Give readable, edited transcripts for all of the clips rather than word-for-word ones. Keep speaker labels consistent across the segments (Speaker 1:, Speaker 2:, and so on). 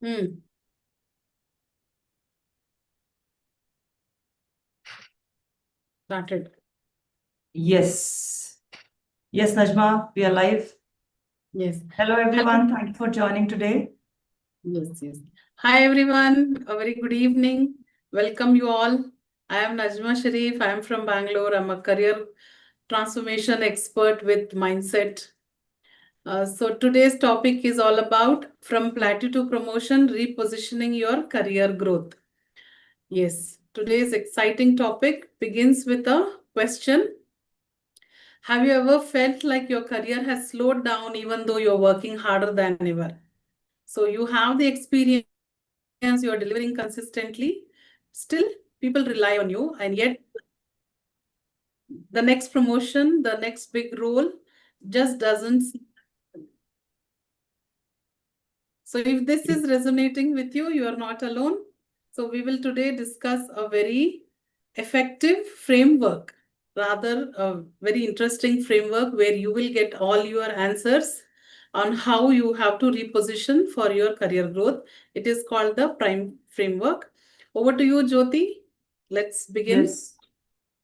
Speaker 1: Hmm. Started.
Speaker 2: Yes. Yes, Najma, we are live.
Speaker 1: Yes.
Speaker 2: Hello,
Speaker 1: Hello.
Speaker 2: everyone. Thank you for joining today.
Speaker 1: Yes, yes. Hi, everyone. A very good evening. Welcome you all. I am Najma Sharif. I am from Bangalore. I'm a career transformation expert with mindset. So today's topic is all about from plateau to promotion, repositioning your career growth. Yes. Today's exciting topic begins with a question. Have you ever felt like your career has slowed down even though you're working harder than ever? So you have the experience, you're delivering consistently, still people rely on you, and yet the next promotion, the next big role just doesn't. So if this is resonating with you, you are not alone. So we will today discuss a very effective framework, rather a very interesting framework where you will get all your answers on how you have to reposition for your career growth. It is called the P.R.I.M.E framework. Over to you, Jyoti. Let's begin.
Speaker 2: Yes.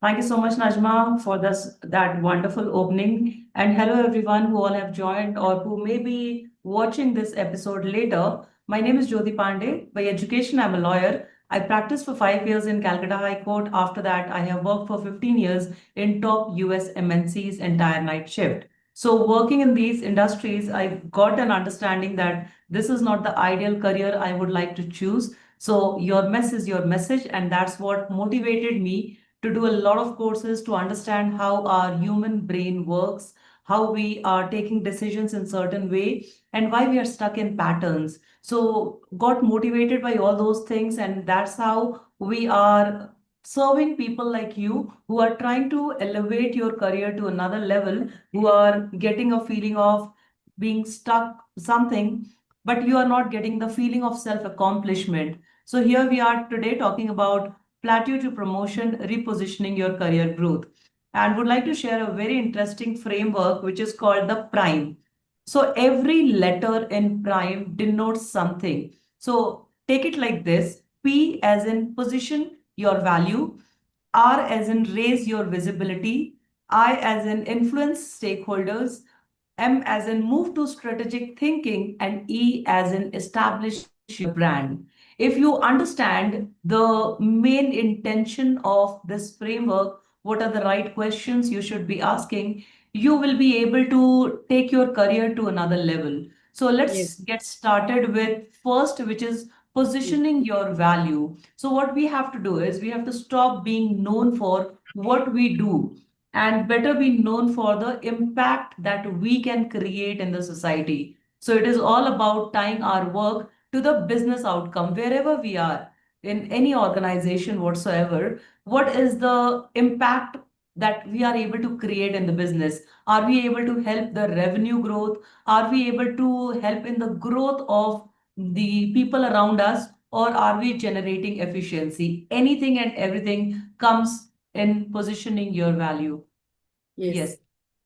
Speaker 2: Thank you so much, Najma, for that wonderful opening. And hello, everyone who all have joined or who may be watching this episode later. My name is Jyoti Pandey. By education, I'm a lawyer. I practiced for 5 years in Calcutta High Court. After that, I have worked for 15 years in top US MNCs entire night shift. So, working in these industries, I got an understanding that this is not the ideal career I would like to choose. So, your mess is your message, and that's what motivated me to do a lot of courses to understand how our human brain works, how we are taking decisions in certain way, and why we are stuck in patterns. So got motivated by all those things, and that's how we are serving people like you who are trying to elevate your career to another level, who are getting a feeling of being stuck something, but you are not getting the feeling of self accomplishment. So here we are today talking about plateau to promotion, repositioning your career growth. And would like to share a very interesting framework which is called the prime. So every letter in prime denotes something. So take it like this: P as in position your value, R as in raise your visibility, I as in influence stakeholders, M as in move to strategic thinking, and E as in establish your brand. If you understand the main intention of this framework, what are the right questions you should be asking, you will be able to take your career to another level. So let's
Speaker 1: Yes.
Speaker 2: get started with first, which is
Speaker 1: Yes.
Speaker 2: positioning your value. So what we have to do is we have to stop being known for what we do and better be known for the impact that we can create in the society. So it is all about tying our work to the business outcome wherever we are in any organization whatsoever. What is the impact that we are able to create in the business? Are we able to help the revenue growth? Are we able to help in the growth of the people around us? Or are we generating efficiency? Anything and everything comes in positioning your value.
Speaker 1: Yes.
Speaker 2: Yes.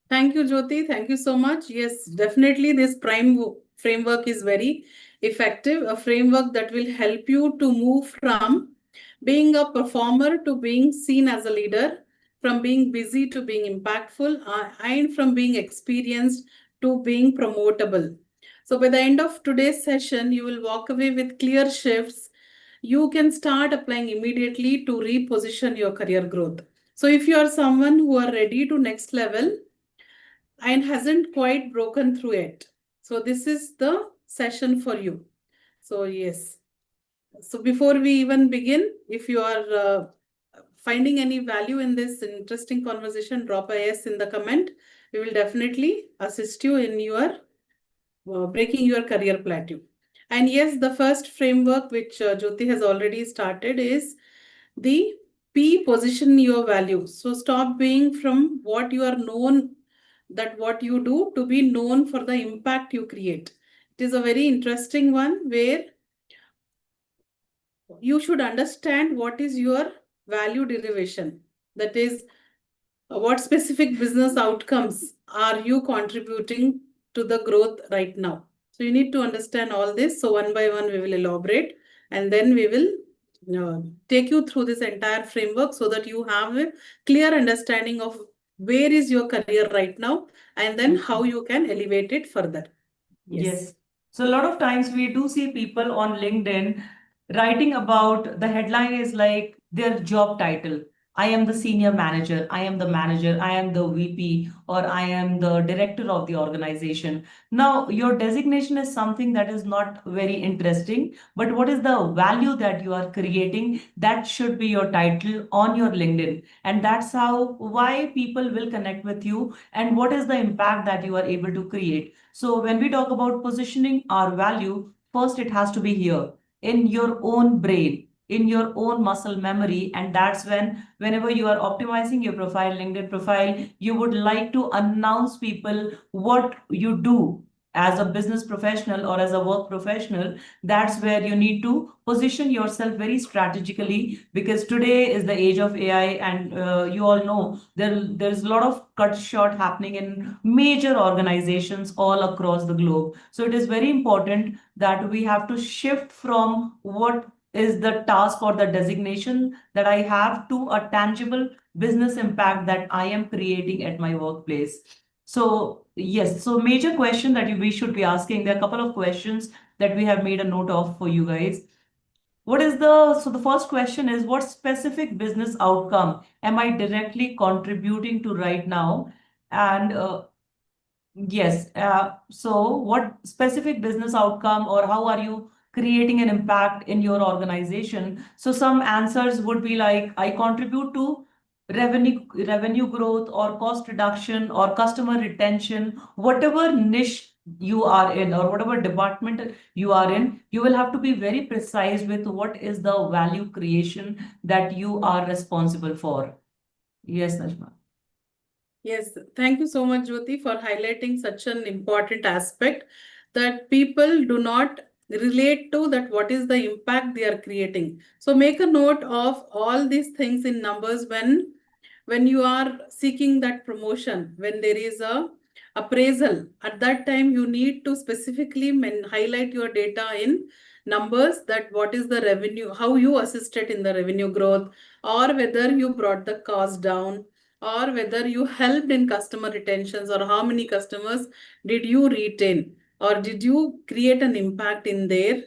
Speaker 1: Thank you, Jyoti. Thank you so much. Yes, definitely this framework is very effective, a framework that will help you to move from being a performer to being seen as a leader, from being busy to being impactful, and from being experienced to being promotable. So by the end of today's session, you will walk away with clear shifts. You can start applying immediately to reposition your career growth. So if you are someone who are ready to next level, and hasn't quite broken through it. So this is the session for you. So yes. So before we even begin, if you are finding any value in this interesting conversation, drop a yes in the comment. We will definitely assist you in your breaking your career plateau. And yes, the first framework which Jyoti has already started is the P position your value. So stop being from what you are known, that what you do, to be known for the impact you create. It is a very interesting one where you should understand what is your value derivation. That is, what specific business outcomes are you contributing to the growth right now? So you need to understand all this. So one by one, we will elaborate, and then we will take you through this entire framework so that you have a clear understanding of where is your career right now, and then how you can elevate it further. Yes.
Speaker 2: Yes. So a lot of times we do see people on LinkedIn writing about the headline is like their job title. I am the senior manager, I am the manager, I am the VP, or I am the director of the organization. Now, your designation is something that is not very interesting, but what is the value that you are creating? That should be your title on your LinkedIn. And that's how why people will connect with you and what is the impact that you are able to create. So when we talk about positioning our value, first it has to be here in your own brain, in your own muscle memory. And that's whenever you are optimizing your profile, LinkedIn profile, you would like to announce people what you do as a business professional or as a work professional. That's where you need to position yourself very strategically, because today is the age of AI, and you all know there's a lot of cut short happening in major organizations all across the globe. So it is very important that we have to shift from what is the task or the designation that I have to a tangible business impact that I am creating at my workplace. So yes, so major question that we should be asking. There are a couple of questions that we have made a note of for you guys. What is the first question is, what specific business outcome am I directly contributing to right now? And yes. So, what specific business outcome or how are you creating an impact in your organization? So, some answers would be like, I contribute to revenue growth or cost reduction or customer retention, whatever niche you are in or whatever department you are in, you will have to be very precise with what is the value creation that you are responsible for. Yes, Najma.
Speaker 1: Yes, thank you so much, Jyoti, for highlighting such an important aspect that people do not relate to, that what is the impact they are creating. So make a note of all these things in numbers when you are seeking that promotion, when there is a appraisal. At that time, you need to specifically highlight your data in numbers, that what is the revenue, how you assisted in the revenue growth, or whether you brought the cost down, or whether you helped in customer retentions, or how many customers did you retain, or did you create an impact in their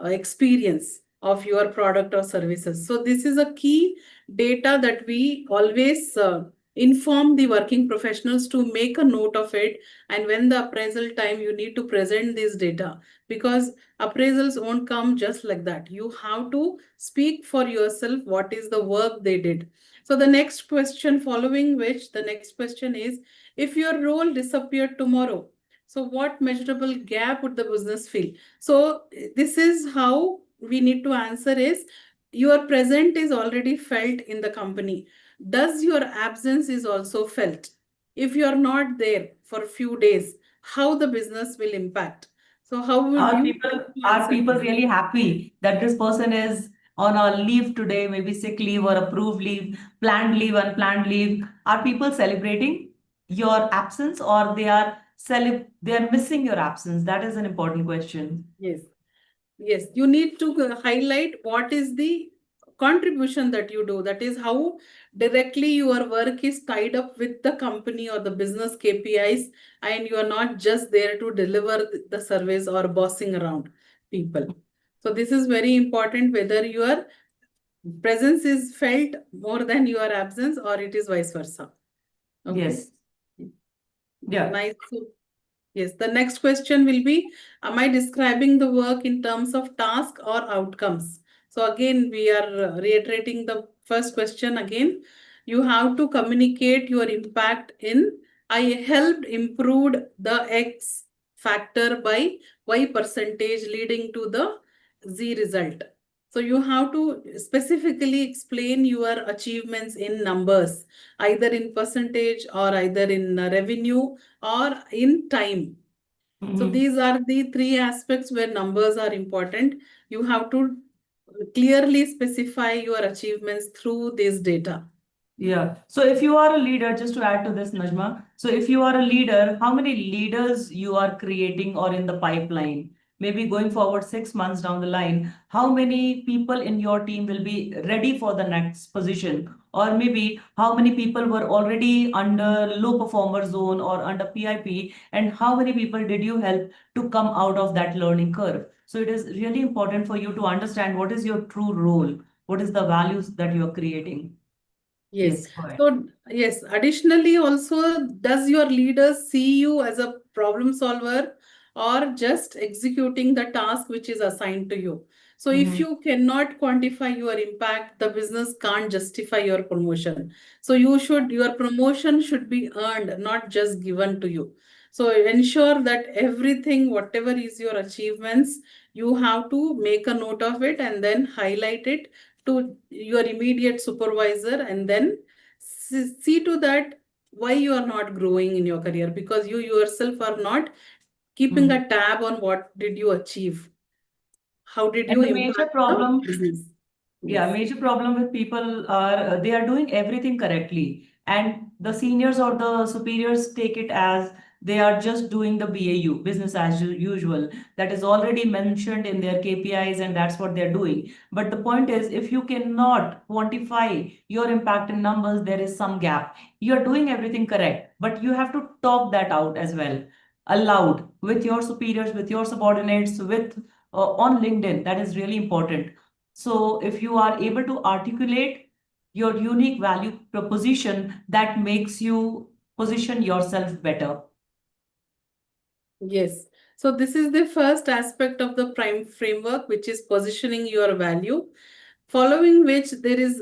Speaker 1: experience of your product or services. So this is a key data that we always inform the working professionals to make a note of it. And when the appraisal time, you need to present this data, because appraisals won't come just like that. You have to speak for yourself what is the work they did. So the next question, following which the next question is, if your role disappeared tomorrow, so what measurable gap would the business feel? So this is how we need to answer is, your present is already felt in the company. Does your absence is also felt? If you are not there for a few days, how the business will impact? So how would
Speaker 2: Are
Speaker 1: you
Speaker 2: people are
Speaker 1: answer
Speaker 2: people
Speaker 1: this?
Speaker 2: really happy that this person is on a leave today, maybe sick leave or approved leave, planned leave, unplanned leave? Are people celebrating your absence, or they are missing your absence? That is an important question.
Speaker 1: Yes. Yes, you need to highlight what is the contribution that you do. That is how directly your work is tied up with the company or the business KPIs, and you are not just there to deliver the service or bossing around people. So this is very important, whether your presence is felt more than your absence, or it is vice versa. Okay.
Speaker 2: Yes. Yeah.
Speaker 1: Nice. Yes, the next question will be, am I describing the work in terms of task or outcomes? So again, we are reiterating the first question again. You have to communicate your impact in, I helped improved the X factor by Y percentage leading to the Z result. So you have to specifically explain your achievements in numbers, either in percentage or either in revenue or in time. So
Speaker 2: Mhm.
Speaker 1: these are the three aspects where numbers are important. You have to clearly specify your achievements through this data.
Speaker 2: Yeah. So if you are a leader, just to add to this, Najma, so if you are a leader, how many leaders you are creating or in the pipeline? Maybe going forward 6 months down the line, how many people in your team will be ready for the next position? Or maybe how many people were already under low performer zone or under PIP, and how many people did you help to come out of that learning curve? So it is really important for you to understand what is your true role, what is the values that you are creating.
Speaker 1: Yes.
Speaker 2: Yes, go ahead.
Speaker 1: So, yes, additionally, also, does your leader see you as a problem solver or just executing the task which is assigned to you? So, if
Speaker 2: Mhm.
Speaker 1: you cannot quantify your impact, the business can't justify your promotion. So, your promotion should be earned, not just given to you. So, ensure that everything, whatever is your achievements, you have to make a note of it and then highlight it to your immediate supervisor, and then see to that why you are not growing in your career, because you yourself are not keeping
Speaker 2: Mhm.
Speaker 1: a tab on what did you achieve, how did
Speaker 2: And
Speaker 1: you
Speaker 2: the major
Speaker 1: impact the
Speaker 2: problem,
Speaker 1: business.
Speaker 2: yeah,
Speaker 1: Yes.
Speaker 2: major problem with people are they are doing everything correctly, and the seniors or the superiors take it as they are just doing the BAU, business as usual. That is already mentioned in their KPIs, and that's what they're doing. But the point is, if you cannot quantify your impact in numbers, there is some gap. You're doing everything correct, but you have to talk that out as well, aloud, with your superiors, with your subordinates, with on LinkedIn. That is really important. So if you are able to articulate your unique value proposition, that makes you position yourself better.
Speaker 1: Yes. So this is the first aspect of the prime framework, which is positioning your value. Following which, there is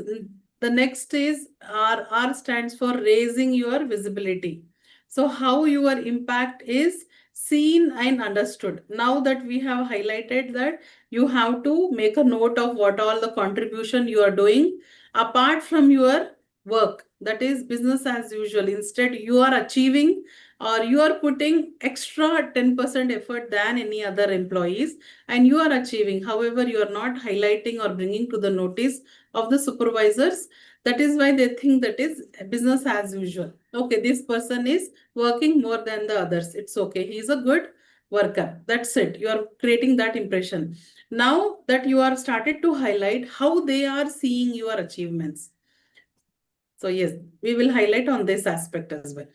Speaker 1: the next is R stands for raising your visibility. So how your impact is seen and understood. Now that we have highlighted that, you have to make a note of what all the contribution you are doing apart from your work. That is business as usual. Instead, you are achieving or you are putting extra 10% effort than any other employees, and you are achieving. However, you are not highlighting or bringing to the notice of the supervisors. That is why they think that is business as usual. Okay, this person is working more than the others. It's okay. He is a good worker. That's it. You are creating that impression. Now that you are started to highlight how they are seeing your achievements. So yes, we will highlight on this aspect as well.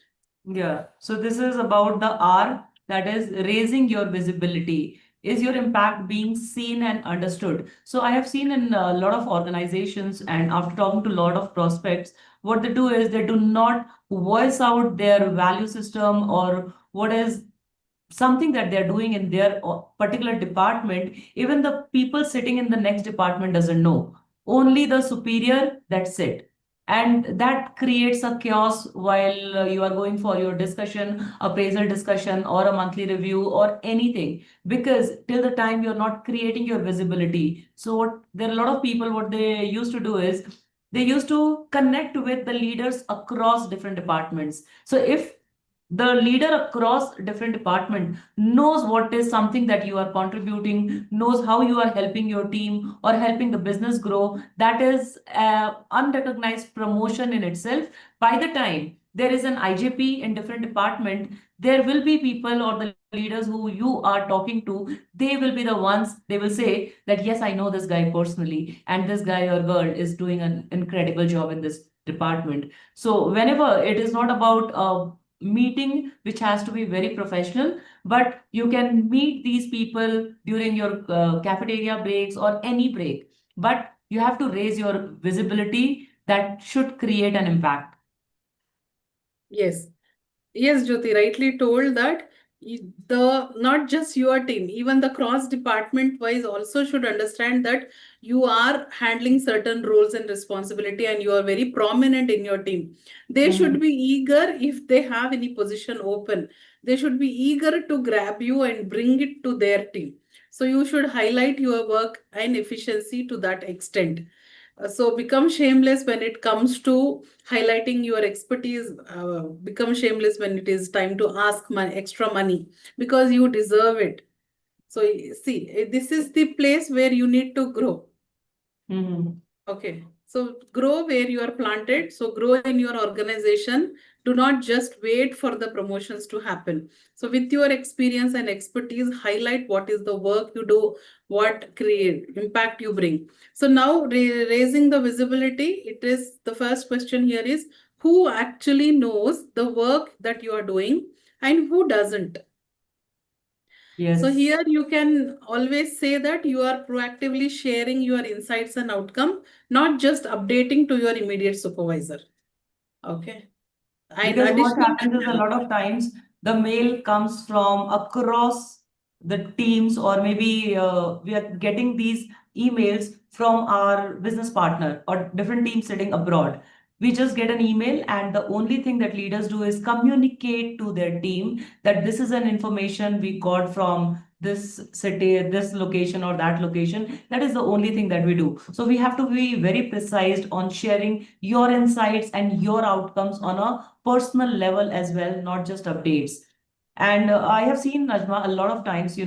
Speaker 2: Yeah. So this is about the R, that is raising your visibility. Is your impact being seen and understood? So I have seen in a lot of organizations, and after talking to a lot of prospects, what they do is they do not voice out their value system or what is something that they're doing in their particular department. Even the people sitting in the next department doesn't know, only the superior, that's it. And that creates a chaos while you are going for your discussion, appraisal discussion, or a monthly review or anything, because till the time you're not creating your visibility. So what there are a lot of people, what they used to do is they used to connect with the leaders across different departments. So if the leader across different department knows what is something that you are contributing, knows how you are helping your team or helping the business grow, that is unrecognized promotion in itself. By the time there is an IJP in different department, there will be people or the leaders who you are talking to, they will be the ones, they will say that yes, I know this guy personally, and this guy or girl is doing an incredible job in this department. So whenever it is not about meeting which has to be very professional, but you can meet these people during your cafeteria breaks or any break, but you have to raise your visibility. That should create an impact.
Speaker 1: Yes. Yes, Jyoti rightly told that the not just your team, even the cross department wise also should understand that you are handling certain roles and responsibility and you are very prominent in your team. They
Speaker 2: Mhm.
Speaker 1: should be eager if they have any position open. They should be eager to grab you and bring it to their team. So you should highlight your work and efficiency to that extent. So become shameless when it comes to highlighting your expertise. Become shameless when it is time to ask extra money because you deserve it. So see, this is the place where you need to grow.
Speaker 2: Mhm.
Speaker 1: Okay. So grow where you are planted. So grow in your organization. Do not just wait for the promotions to happen. So with your experience and expertise, highlight what is the work you do, what create impact you bring. So now raising the visibility, it is the first question here is who actually knows the work that you are doing and who doesn't. So
Speaker 2: Yes.
Speaker 1: here you can always say that you are proactively sharing your insights and outcome, not just updating to your immediate supervisor. Okay. And
Speaker 2: Because what
Speaker 1: additional,
Speaker 2: happens is a lot of times the mail comes from across the teams, or maybe we are getting these emails from our business partner or different teams sitting abroad. We just get an email, and the only thing that leaders do is communicate to their team that this is an information we got from this city, this location, or that location. That is the only thing that we do. So we have to be very precise on sharing your insights and your outcomes on a personal level as well, not just updates. And I have seen, Najma, a lot of times,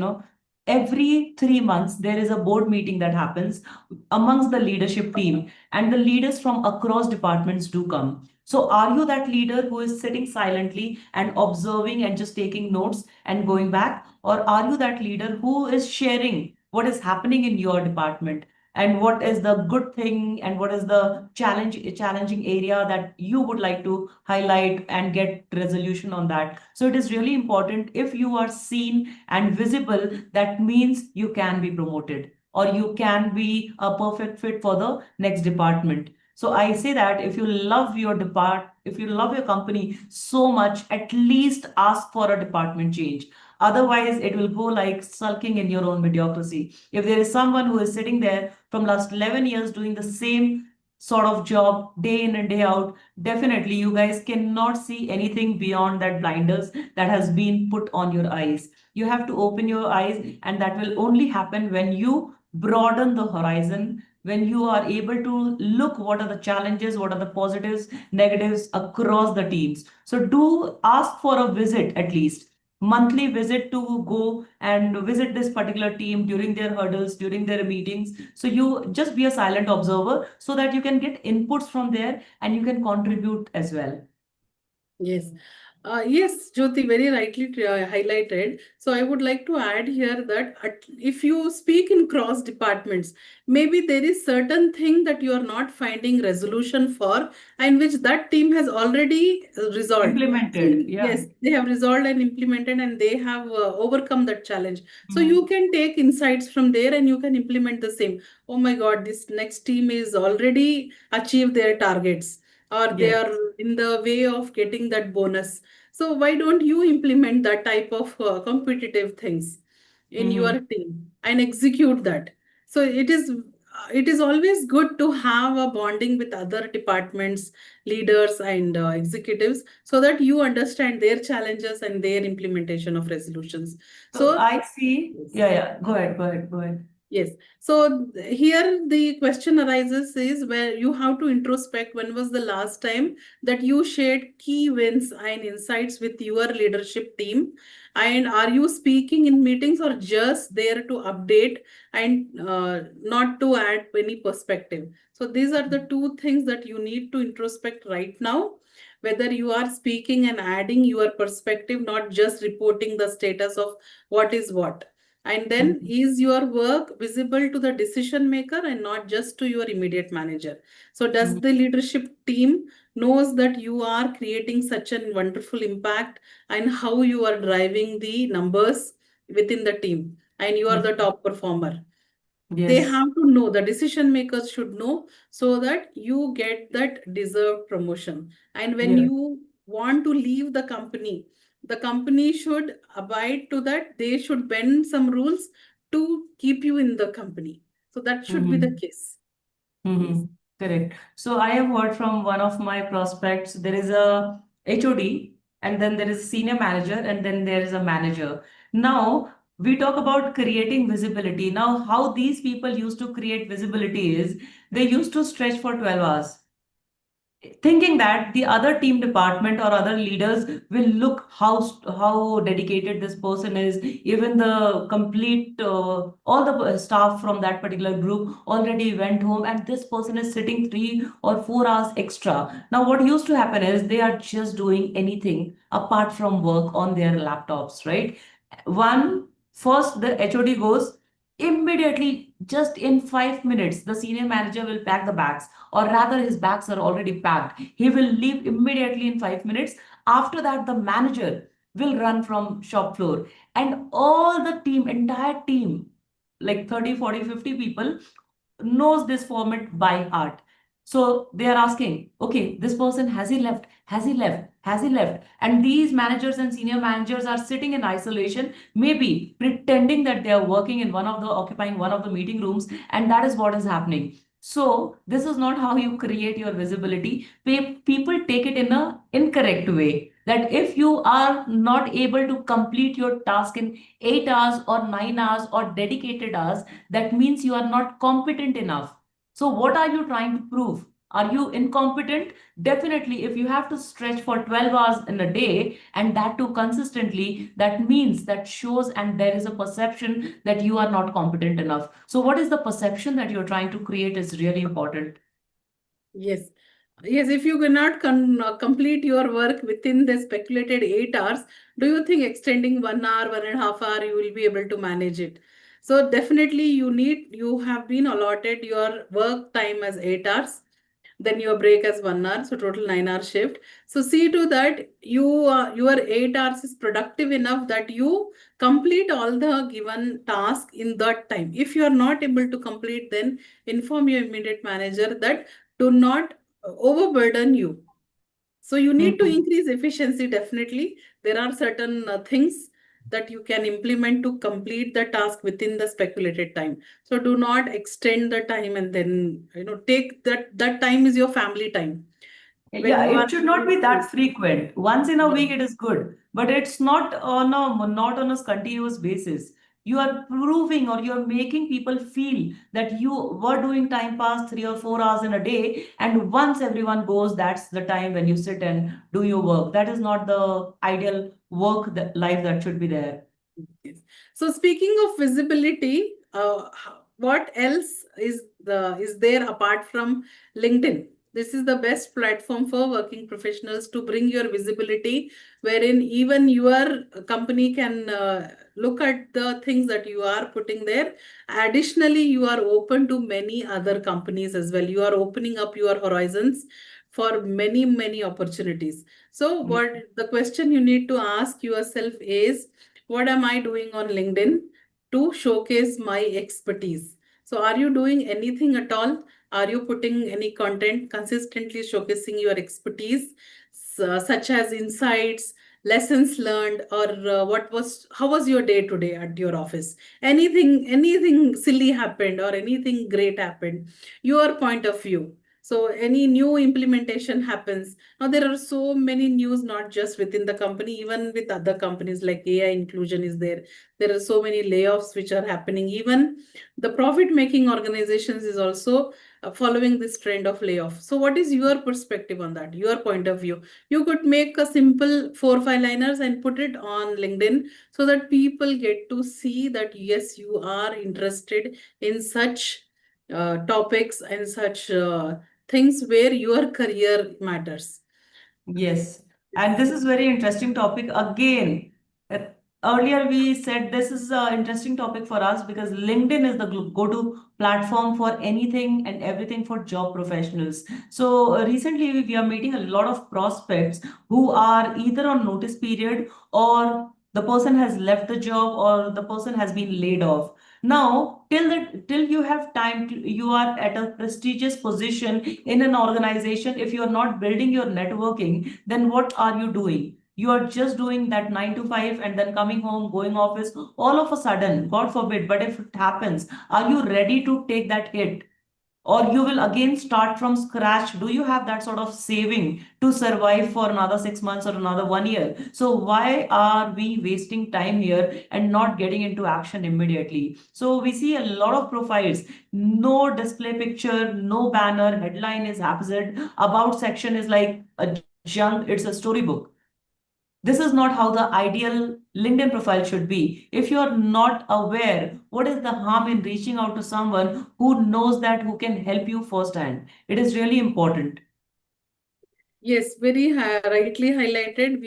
Speaker 2: every 3 months there is a board meeting that happens amongst the leadership team, and the leaders from across departments do come. So, are you that leader who is sitting silently and observing and just taking notes and going back? Or are you that leader who is sharing what is happening in your department? And what is the good thing, and what is the challenging area that you would like to highlight and get resolution on that? So it is really important. If you are seen and visible, that means you can be promoted, or you can be a perfect fit for the next department. So I say that if you love your company so much, at least ask for a department change. Otherwise, it will go like sulking in your own mediocrity. If there is someone who is sitting there from last 11 years doing the same sort of job day in and day out, definitely you guys cannot see anything beyond that blinders that has been put on your eyes. You have to open your eyes, and that will only happen when you broaden the horizon, when you are able to look what are the challenges, what are the positives, negatives across the teams. So do ask for a visit, at least monthly visit, to go and visit this particular team during their hurdles, during their meetings. So you just be a silent observer so that you can get inputs from there and you can contribute as well.
Speaker 1: yes. Yes, Jyoti, very rightly highlighted. So I would like to add here that if you speak in cross departments, maybe there is certain thing that you are not finding resolution for, and which that team has already resolved. So
Speaker 2: Implemented. Yeah.
Speaker 1: yes, they have resolved and implemented, and they have overcome that challenge. So
Speaker 2: Mhm.
Speaker 1: you can take insights from there and you can implement the same. Oh my God, this next team is already achieved their targets, or they
Speaker 2: Yes.
Speaker 1: are in the way of getting that bonus. So why don't you implement that type of competitive things in your
Speaker 2: Mhm.
Speaker 1: team and execute that? So it is always good to have a bonding with other departments, leaders and executives, so that you understand their challenges and their implementation of resolutions.
Speaker 2: So
Speaker 1: So
Speaker 2: I see.
Speaker 1: yes.
Speaker 2: Yeah, yeah. Go ahead, go ahead, go ahead.
Speaker 1: Yes. So here the question arises is where you have to introspect when was the last time that you shared key wins and insights with your leadership team, and are you speaking in meetings or just there to update and not to add any perspective. So these are the two things that you need to introspect right now, whether you are speaking and adding your perspective, not just reporting the status of what is what. And then
Speaker 2: Mhm.
Speaker 1: is your work visible to the decision maker and not just to your immediate manager? So does
Speaker 2: Mhm.
Speaker 1: the leadership team knows that you are creating such a wonderful impact and how you are driving the numbers within the team and you are the
Speaker 2: Mhm.
Speaker 1: top performer? They
Speaker 2: Yes.
Speaker 1: have to know, the decision makers should know, so that you get that deserved promotion. And when
Speaker 2: Yes.
Speaker 1: you want to leave the company should abide to that. They should bend some rules to keep you in the company. So that should be the
Speaker 2: Mhm.
Speaker 1: case. Yes.
Speaker 2: Mm-hmm. Correct. So I have heard from one of my prospects, there is a HOD, and then there is a senior manager, and then there is a manager. Now, we talk about creating visibility. Now, how these people used to create visibility is they used to stretch for 12 hours. thinking that the other team department or other leaders will look how dedicated this person is. Even the complete all the staff from that particular group already went home, and this person is sitting 3 or 4 hours extra. Now what used to happen is they are just doing anything apart from work on their laptops, right? One, first the HOD goes immediately, just in 5 minutes the senior manager will pack the bags, or rather his bags are already packed. He will leave immediately in 5 minutes. After that, the manager will run from shop floor, and all the team, entire team, like 30, 40, 50 people, knows this format by heart. So they are asking, okay, this person, has he left? Has he left? Has he left? And these managers and senior managers are sitting in isolation, maybe pretending that they are working in occupying one of the meeting rooms, and that is what is happening. So this is not how you create your visibility. People take it in a incorrect way. That if you are not able to complete your task in 8 hours or 9 hours or dedicated hours, that means you are not competent enough. So what are you trying to prove? Are you incompetent? Definitely, if you have to stretch for 12 hours in a day, and that too consistently, that means that shows, and there is a perception that you are not competent enough. So what is the perception that you're trying to create is really important.
Speaker 1: Yes. Yes, if you cannot complete your work within the speculated 8 hours, do you think extending 1 hour, 1.5 hour, you will be able to manage it? So definitely you have been allotted your work time as 8 hours, then your break as 1 hour, so total 9 hour shift. So see to that your 8 hours is productive enough that you complete all the given task in that time. If you are not able to complete, then inform your immediate manager that do not overburden you. So you need to
Speaker 2: Mhm.
Speaker 1: increase efficiency. Definitely there are certain things that you can implement to complete the task within the speculated time. So do not extend the time, and then take that time is your family time when
Speaker 2: Yeah,
Speaker 1: you are
Speaker 2: it should not be that
Speaker 1: able
Speaker 2: frequent. Once in a
Speaker 1: to.
Speaker 2: week, it is good, but it's not on a continuous basis. You are proving, or you are making people feel that you were doing time pass 3 or 4 hours in a day, and once everyone goes, that's the time when you sit and do your work. That is not the ideal work life that should be there.
Speaker 1: Yes. So speaking of visibility, what else is there apart from LinkedIn? This is the best platform for working professionals to bring your visibility, wherein even your company can look at the things that you are putting there. Additionally, you are open to many other companies as well. You are opening up your horizons for many, many opportunities. So what the question you need to ask yourself is, what am I doing on LinkedIn to showcase my expertise? So, are you doing anything at all? Are you putting any content consistently showcasing your expertise, such as insights, lessons learned, or how was your day today at your office? Anything silly happened or anything great happened? Your point of view. So, any new implementation happens, now, there are so many news, not just within the company, even with other companies like AI inclusion is there. There are so many layoffs which are happening. Even the profit-making organizations is also following this trend of layoff. So, what is your perspective on that? Your point of view? You could make a simple 4 5 liners and put it on LinkedIn so that people get to see that yes, you are interested in such topics and such things where your career matters.
Speaker 2: Yes, and
Speaker 1: Yes.
Speaker 2: this is very interesting topic again. uh, Earlier we said this is an interesting topic for us because LinkedIn is the go-to platform for anything and everything for job professionals. So recently we are meeting a lot of prospects who are either on notice period, or the person has left the job, or the person has been laid off. Now, till you have time, you are at a prestigious position in an organization. If you are not building your networking, then what are you doing? You are just doing that 9 to 5 and then coming home, going office. All of a sudden, God forbid, but if it happens, are you ready to take that hit? or you will again start from scratch? Do you have that sort of saving to survive for another 6 months or another 1 year? So why are we wasting time here and not getting into action immediately? So we see a lot of profiles, no display picture, no banner, headline is absent, about section is like a junk, it's a storybook. This is not how the ideal LinkedIn profile should be. If you are not aware, what is the harm in reaching out to someone who knows that, who can help you firsthand? It is really important.
Speaker 1: Yes, very rightly highlighted.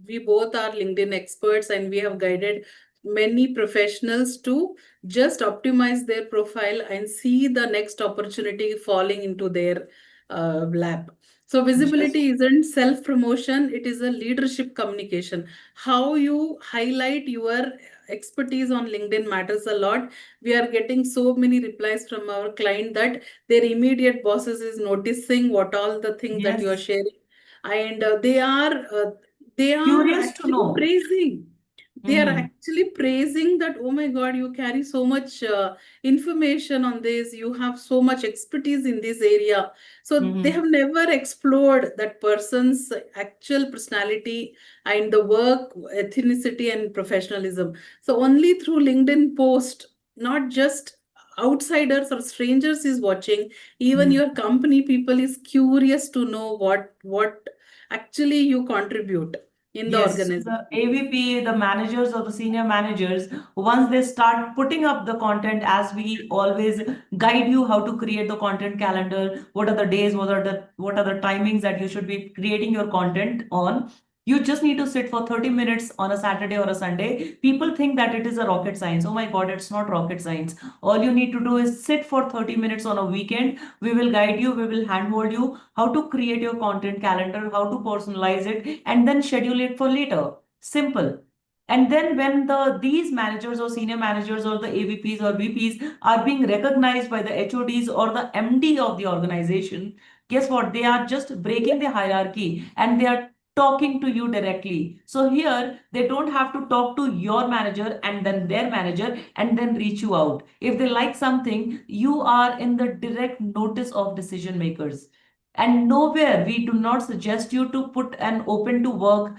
Speaker 1: We both are LinkedIn experts, and we have guided many professionals to just optimize their profile and see the next opportunity falling into their lap. So
Speaker 2: Yes.
Speaker 1: visibility isn't self-promotion, it is a leadership communication. How you highlight your expertise on LinkedIn matters a lot. We are getting so many replies from our client that their immediate bosses is noticing what all the things that you are
Speaker 2: Yes.
Speaker 1: sharing, and they are
Speaker 2: Curious to
Speaker 1: actually
Speaker 2: know.
Speaker 1: praising. They are
Speaker 2: Hmm.
Speaker 1: actually praising that, oh my god, you carry so much information on this, you have so much expertise in this area. So they
Speaker 2: Hmm.
Speaker 1: have never explored that person's actual personality and the work ethnicity and professionalism. So only through LinkedIn post, not just outsiders or strangers is watching, even
Speaker 2: Hmm.
Speaker 1: your company people is curious to know what actually you contribute in the
Speaker 2: Yes, so the
Speaker 1: organization.
Speaker 2: AVP, the managers or the senior managers, once they start putting up the content, as we always guide you how to create the content calendar, what are the days, what are the timings that you should be creating your content on. You just need to sit for 30 minutes on a Saturday or a Sunday. People think that it is a rocket science. Oh my God, it's not rocket science. All you need to do is sit for 30 minutes on a weekend. We will guide you, we will handhold you how to create your content calendar, how to personalize it, and then schedule it for later. Simple. And then when these managers or senior managers or the AVPs or VPs are being recognized by the HODs or the MD of the organization, guess what? They are just breaking the hierarchy and they are talking to you directly. So here they don't have to talk to your manager and then their manager and then reach you out. If they like something, you are in the direct notice of decision makers. And nowhere we do not suggest you to put an open to work,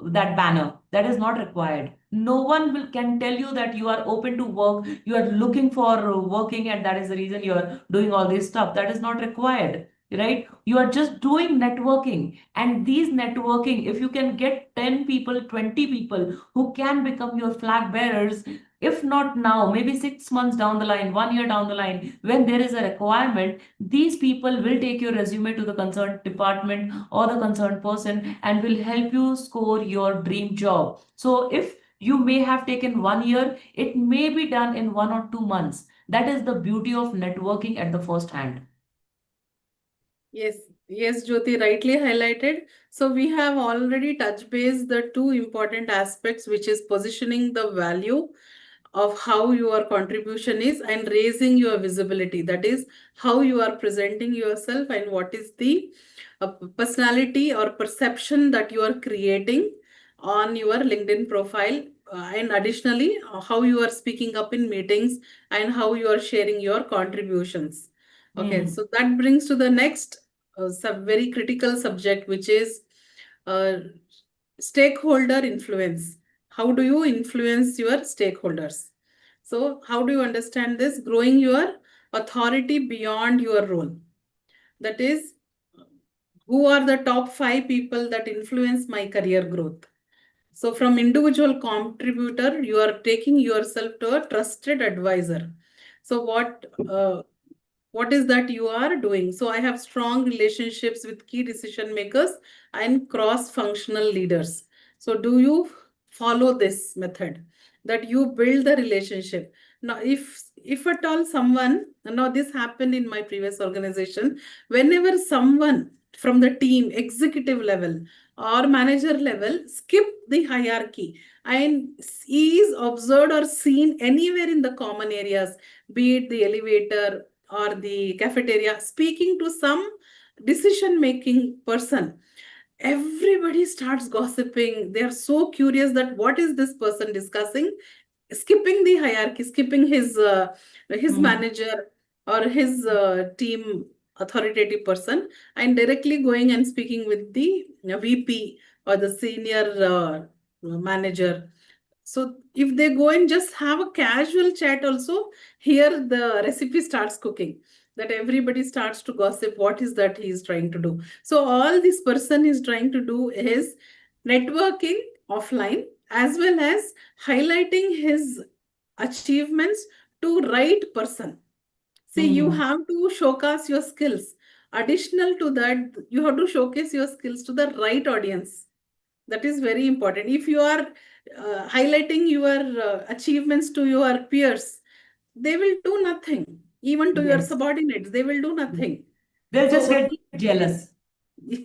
Speaker 2: that banner. That is not required. No one will can tell you that you are open to work, you are looking for working, and that is the reason you are doing all this stuff. That is not required, right? You are just doing networking. And these networking, if you can get 10 people, 20 people who can become your flag bearers, if not now, maybe 6 months down the line, 1 year down the line, when there is a requirement, these people will take your resume to the concerned department or the concerned person and will help you score your dream job. So if you may have taken 1 year, it may be done in 1 or 2 months. That is the beauty of networking at the first hand.
Speaker 1: Yes, yes, Jyoti rightly highlighted. So we have already touched base the two important aspects, which is positioning the value of how your contribution is and raising your visibility. That is how you are presenting yourself and what is the personality or perception that you are creating on your LinkedIn profile. And additionally, how you are speaking up in meetings and how you are sharing your contributions. Okay,
Speaker 2: Hmm.
Speaker 1: so that brings to the next very critical subject, which is uh, stakeholder influence. How do you influence your stakeholders? So, how do you understand this? Growing your authority beyond your role. That is, who are the top five people that influence my career growth? So, from individual contributor, you are taking yourself to a trusted advisor. So, what is that you are doing? So I have strong relationships with key decision makers and cross functional leaders. So do you follow this method that you build the relationship? Now if at all someone, now this happened in my previous organization, whenever someone from the team executive level or manager level skip the hierarchy and is observed or seen anywhere in the common areas, be it the elevator or the cafeteria, speaking to some decision making person, everybody starts gossiping. They are so curious that what is this person discussing, skipping the hierarchy, skipping his
Speaker 2: Hmm.
Speaker 1: manager. or his team authoritative person, and directly going and speaking with the VP or the senior manager. So if they go and just have a casual chat also, here the recipe starts cooking. That everybody starts to gossip. What is that he is trying to do? So all this person is trying to do is networking offline, as well as highlighting his achievements to right person. See, you
Speaker 2: Mm-hmm.
Speaker 1: have to showcase your skills. Additional to that, you have to showcase your skills to the right audience. That is very important. If you are highlighting your achievements to your peers, they will do nothing. Even to your
Speaker 2: Yes.
Speaker 1: subordinates, they will do nothing.
Speaker 2: They'll just
Speaker 1: So,
Speaker 2: get jealous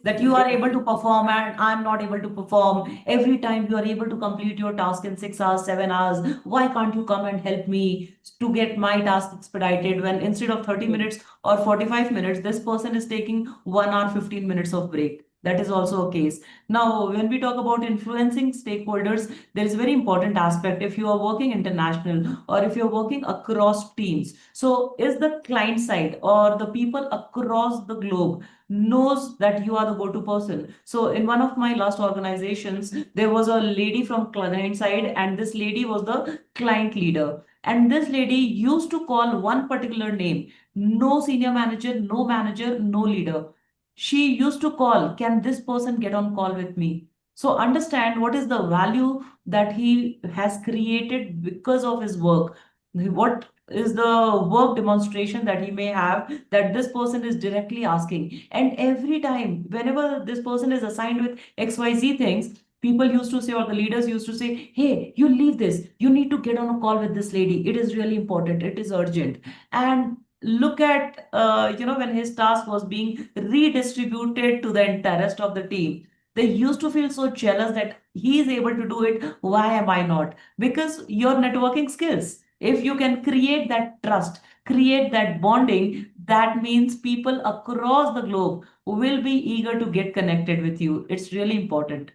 Speaker 2: that you are
Speaker 1: yes,
Speaker 2: able to perform and I'm not able to perform. Every time you are able to complete your task in 6 hours, 7 hours, why can't you come and help me to get my task expedited when instead of 30
Speaker 1: yes,
Speaker 2: minutes or 45 minutes, this person is taking 1 hour, 15 minutes of break. That is also a case. Now, when we talk about influencing stakeholders, there is a very important aspect. If you are working international or if you're working across teams, so is the client side or the people across the globe knows that you are the go-to person. So in one of my last organizations, there was a lady from client side, and this lady was the client leader. And this lady used to call one particular name, no senior manager, no manager, no leader. She used to call, can this person get on call with me? So understand what is the value that he has created because of his work. What is the work demonstration that he may have that this person is directly asking. And every time, whenever this person is assigned with XYZ things, people used to say, or the leaders used to say, hey, you leave this. You need to get on a call with this lady. It is really important. It is urgent. And look at, when his task was being redistributed to the entire rest of the team. They used to feel so jealous that he is able to do it. Why am I not? Because your networking skills. If you can create that trust, create that bonding, that means people across the globe will be eager to get connected with you. It's really important.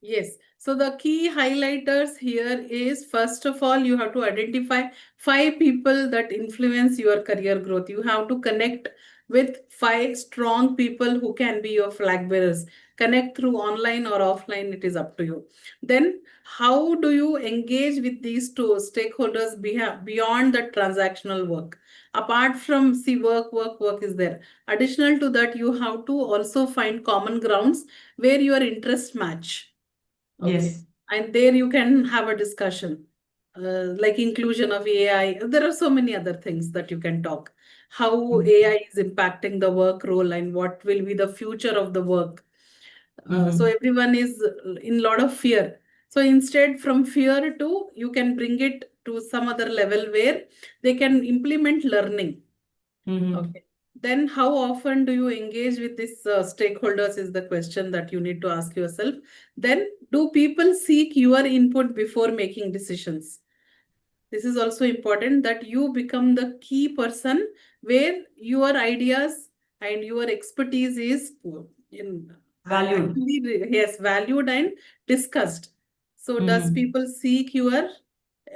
Speaker 1: yes. So the key highlighters here is, first of all, you have to identify five people that influence your career growth. You have to connect with five strong people who can be your flag bearers. Connect through online or offline, it is up to you. Then, how do you engage with these two stakeholders beyond the transactional work? Apart from, see, work is there. Additional to that, you have to also find common grounds where your interests match. Okay.
Speaker 2: Yes.
Speaker 1: And there you can have a discussion, like inclusion of AI. There are so many other things that you can talk. How AI is impacting the work role and what will be the future of the work. So
Speaker 2: Mm-hmm.
Speaker 1: everyone is in a lot of fear. So instead, from fear to, you can bring it to some other level where they can implement learning.
Speaker 2: Mm-hmm.
Speaker 1: Okay. Then how often do you engage with these stakeholders is the question that you need to ask yourself. Then, do people seek your input before making decisions? This is also important, that you become the key person where your ideas and your expertise is
Speaker 2: Valued.
Speaker 1: yes, valued and discussed. So does
Speaker 2: Mm-hmm.
Speaker 1: people seek your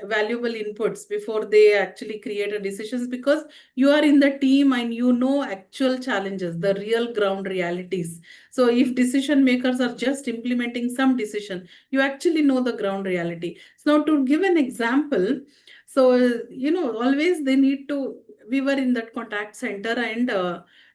Speaker 1: valuable inputs before they actually create a decisions, because you are in the team and you know actual challenges, the real ground realities. So if decision makers are just implementing some decision, you actually know the ground reality. So now, to give an example, so always they need to, we were in that contact center, and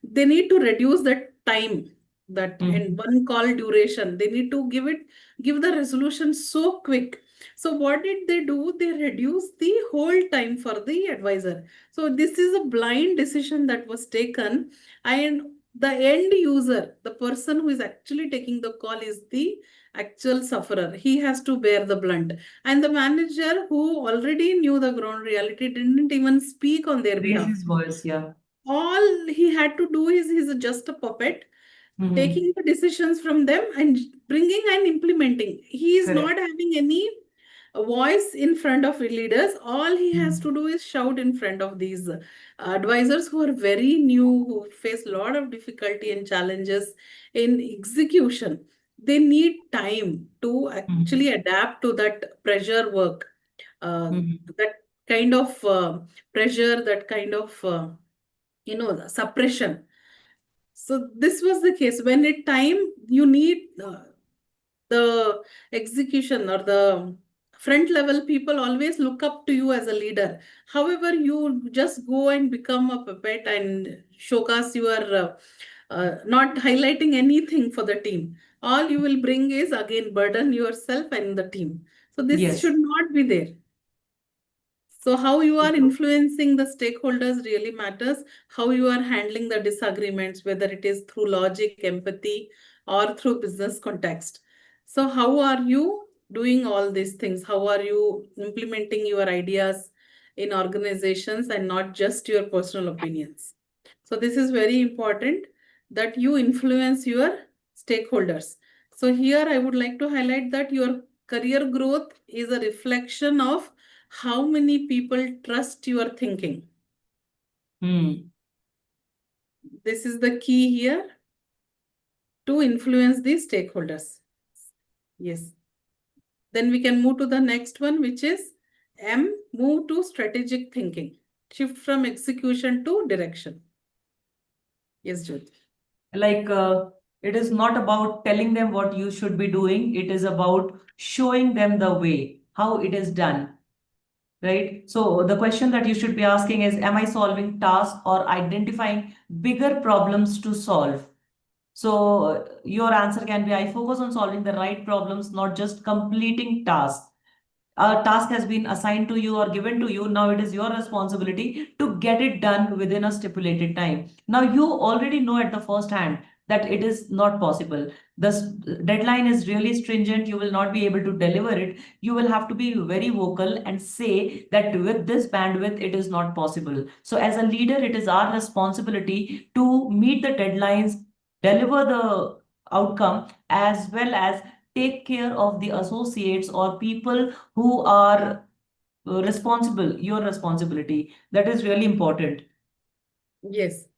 Speaker 1: they need to reduce the time, that and
Speaker 2: Mm-hmm.
Speaker 1: one call duration, they need to give the resolution so quick. So what did they do? They reduced the whole time for the advisor. So this is a blind decision that was taken, and the end user, the person who is actually taking the call, is the actual sufferer. He has to bear the blunt. And the manager, who already knew the ground reality, didn't even speak on their
Speaker 2: Raise
Speaker 1: behalf.
Speaker 2: his voice, yeah.
Speaker 1: All he had to do is, he's just a puppet,
Speaker 2: Mm-hmm.
Speaker 1: taking the decisions from them and bringing and implementing. He is not
Speaker 2: Correct.
Speaker 1: having any voice in front of leaders. All he has
Speaker 2: Mm-hmm.
Speaker 1: to do is shout in front of these advisors who are very new, who face a lot of difficulty and challenges in execution. They need time to
Speaker 2: Mm-hmm.
Speaker 1: actually adapt to that pressure work. Uh,
Speaker 2: Mm-hmm.
Speaker 1: that kind of pressure, that kind of suppression. So this was the case when it time you need the execution or the front level people always look up to you as a leader. However, you just go and become a puppet and showcase your not highlighting anything for the team. All you will bring is again burden yourself and the team. So this
Speaker 2: Yes.
Speaker 1: should not be there. So how you are influencing the stakeholders really matters. How you are handling the disagreements, whether it is through logic, empathy, or through business context. So how are you doing all these things? How are you implementing your ideas in organizations and not just your personal opinions? So this is very important that you influence your stakeholders. So here I would like to highlight that your career growth is a reflection of how many people trust your thinking.
Speaker 2: Hmm.
Speaker 1: This is the key here to influence the stakeholders. Yes. Then we can move to the next one, which is M, move to strategic thinking. Shift from execution to direction. Yes, Jyoti.
Speaker 2: Like, it is not about telling them what you should be doing, it is about showing them the way, how it is done. Right? So the question that you should be asking is, am I solving tasks or identifying bigger problems to solve? So your answer can be, I focus on solving the right problems, not just completing tasks. A task has been assigned to you or given to you. Now it is your responsibility to get it done within a stipulated time. Now you already know at the first hand that it is not possible. The deadline is really stringent. You will not be able to deliver it. You will have to be very vocal and say that with this bandwidth, it is not possible. So as a leader, it is our responsibility to meet the deadlines, deliver the outcome, as well as take care of the associates or people who are responsible, your responsibility. That is really important.
Speaker 1: Yes.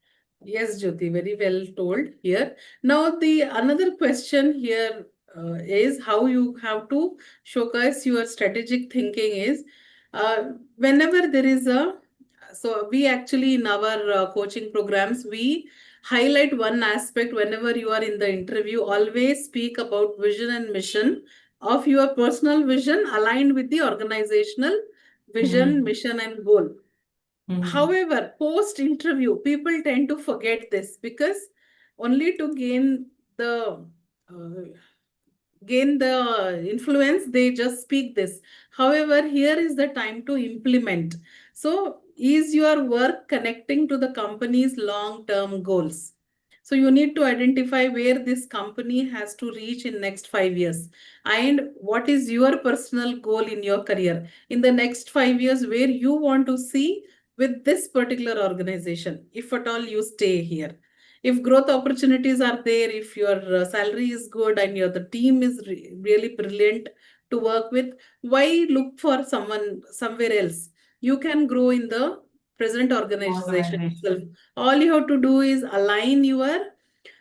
Speaker 1: Yes, Jyoti, very well told here. Now, the another question here is how you have to showcase your strategic thinking is whenever there is a, so we actually in our coaching programs, we highlight one aspect whenever you are in the interview, always speak about vision and mission of your personal vision aligned with the organizational vision,
Speaker 2: Mhm.
Speaker 1: mission, and goal.
Speaker 2: Mhm.
Speaker 1: However, post interview, people tend to forget this because only to uh, gain the influence, they just speak this. However, here is the time to implement. So, is your work connecting to the company's long term goals? So you need to identify where this company has to reach in next 5 years, and what is your personal goal in your career in the next 5 years, where you want to see with this particular organization, if at all you stay here. If growth opportunities are there, if your salary is good and your the team is really brilliant to work with, why look for someone somewhere else? You can grow in the present organization itself.
Speaker 2: Organization.
Speaker 1: All you have to do is align your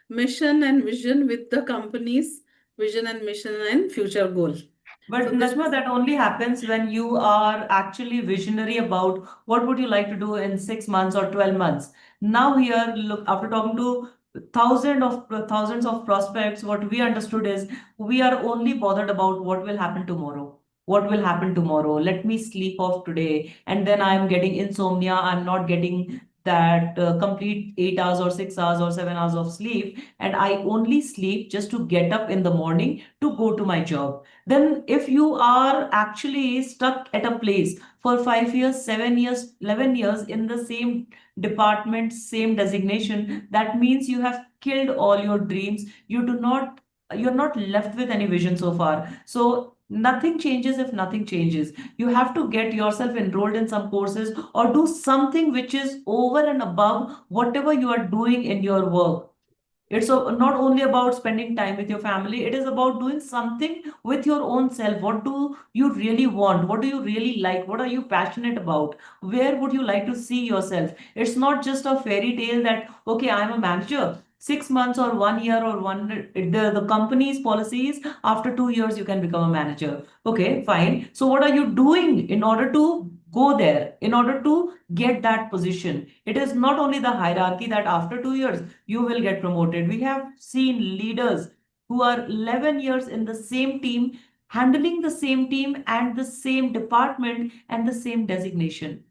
Speaker 1: mission and vision with the company's vision and mission and future goal. So
Speaker 2: But
Speaker 1: this
Speaker 2: Najma, that only happens when you are actually visionary about what would you like to do in 6 months or 12 months. Now here, look, after talking to thousands of prospects, what we understood is we are only bothered about what will happen tomorrow. What will happen tomorrow? Let me sleep off today. And then I'm getting insomnia. I'm not getting that complete 8 hours or 6 hours or 7 hours of sleep. And I only sleep just to get up in the morning to go to my job. Then if you are actually stuck at a place for 5 years, 7 years, 11 years in the same department, same designation, that means you have killed all your dreams. You're not left with any vision so far. So nothing changes if nothing changes. You have to get yourself enrolled in some courses or do something which is over and above whatever you are doing in your work. It's not only about spending time with your family, it is about doing something with your own self. What do you really want? What do you really like? What are you passionate about? Where would you like to see yourself? It's not just a fairy tale that, okay, I'm a manager. 6 months or 1 year or the company's policies, after 2 years, you can become a manager. Okay, fine. So, what are you doing in order to go there in order to get that position. It is not only the hierarchy that after 2 years you will get promoted. We have seen leaders who are 11 years in the same team, handling the same team and the same department and the same designation.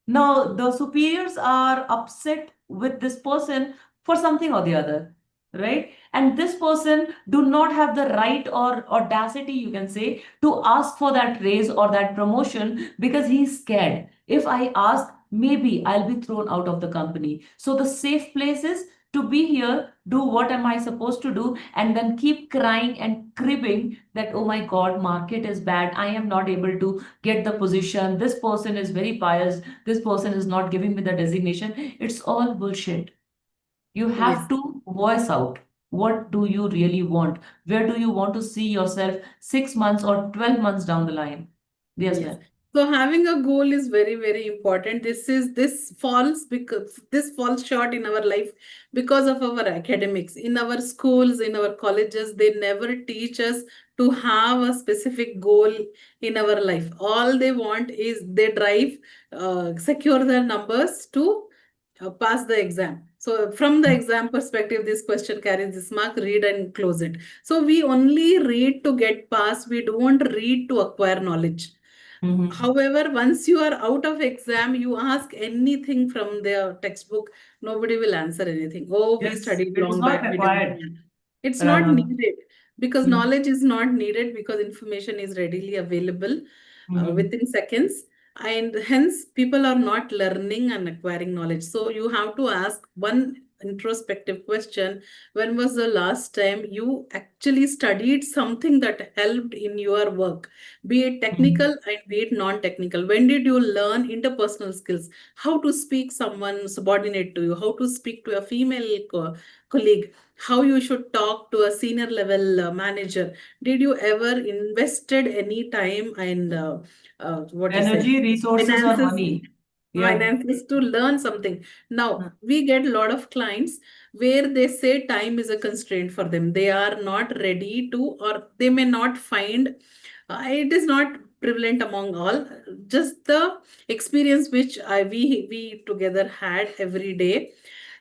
Speaker 2: Now, the superiors are upset with this person for something or the other, right? And this person do not have the right or audacity, you can say, to ask for that raise or that promotion because he's scared. If I ask, maybe I'll be thrown out of the company. So the safe place is to be here, do what am I supposed to do, and then keep crying and cribbing that, oh my God, market is bad. I am not able to get the position. This person is very biased. This person is not giving me the designation. It's all bullshit. You have
Speaker 1: Yes.
Speaker 2: to voice out. What do you really want? Where do you want to see yourself 6 months or 12 months down the line? Yes,
Speaker 1: Yes.
Speaker 2: ma'am.
Speaker 1: So having a goal is very, very important. This falls short in our life because of our academics. In our schools, in our colleges, they never teach us to have a specific goal in our life. All they want is they drive, secure their numbers to pass the exam. So from the exam perspective, this question carries this mark, read and close it. So we only read to get pass. We don't read to acquire knowledge.
Speaker 2: Mhm.
Speaker 1: However, once you are out of exam, you ask anything from their textbook, nobody will answer anything. Oh, we
Speaker 2: Yes,
Speaker 1: studied
Speaker 2: it is
Speaker 1: long
Speaker 2: not
Speaker 1: back, we didn't
Speaker 2: required,
Speaker 1: learn. It's not
Speaker 2: Rana.
Speaker 1: needed because
Speaker 2: Mhm.
Speaker 1: knowledge is not needed because information is readily available
Speaker 2: Mhm.
Speaker 1: within seconds. And hence, people are not learning and acquiring knowledge. So you have to ask one introspective question. When was the last time you actually studied something that helped in your work? Be it technical
Speaker 2: Mhm.
Speaker 1: and be it non-technical. When did you learn interpersonal skills? How to speak someone subordinate to you? How to speak to a female colleague? How you should talk to a senior level manager? Did you ever invested any time and what you say
Speaker 2: Energy, resources, or
Speaker 1: finances
Speaker 2: money. Yeah.
Speaker 1: finances to learn something? Now we get a lot of clients where they say time is a constraint for them. They are not ready to, or they may not find, it is not prevalent among all. Just the experience which we together had every day,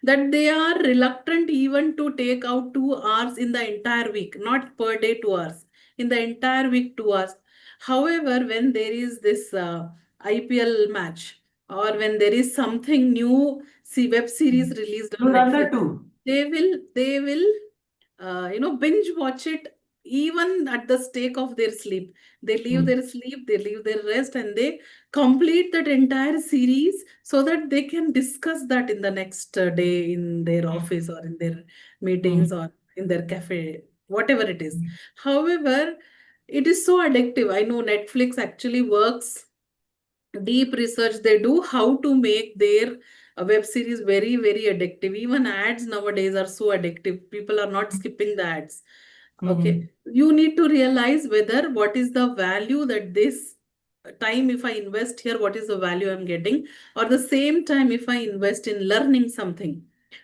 Speaker 1: that they are reluctant even to take out 2 hours in the entire week, not per day 2 hours, in the entire week 2 hours. However, when there is this IPL match, or when there is something new, see web series released
Speaker 2: You
Speaker 1: on
Speaker 2: run the
Speaker 1: Netflix,
Speaker 2: two.
Speaker 1: they will binge watch it even at the stake of their sleep. They leave
Speaker 2: Mm.
Speaker 1: their sleep, they leave their rest, and they complete that entire series so that they can discuss that in the next day in their office or in their meetings
Speaker 2: Mm.
Speaker 1: or in their cafe, whatever it is. However, it is so addictive. I know Netflix actually works deep research they do how to make their web series very, very addictive. Even ads nowadays are so addictive, people are not skipping the ads. Okay,
Speaker 2: Mhm.
Speaker 1: you need to realize whether what is the value that this time, if I invest here, what is the value I'm getting, or the same time if I invest in learning something,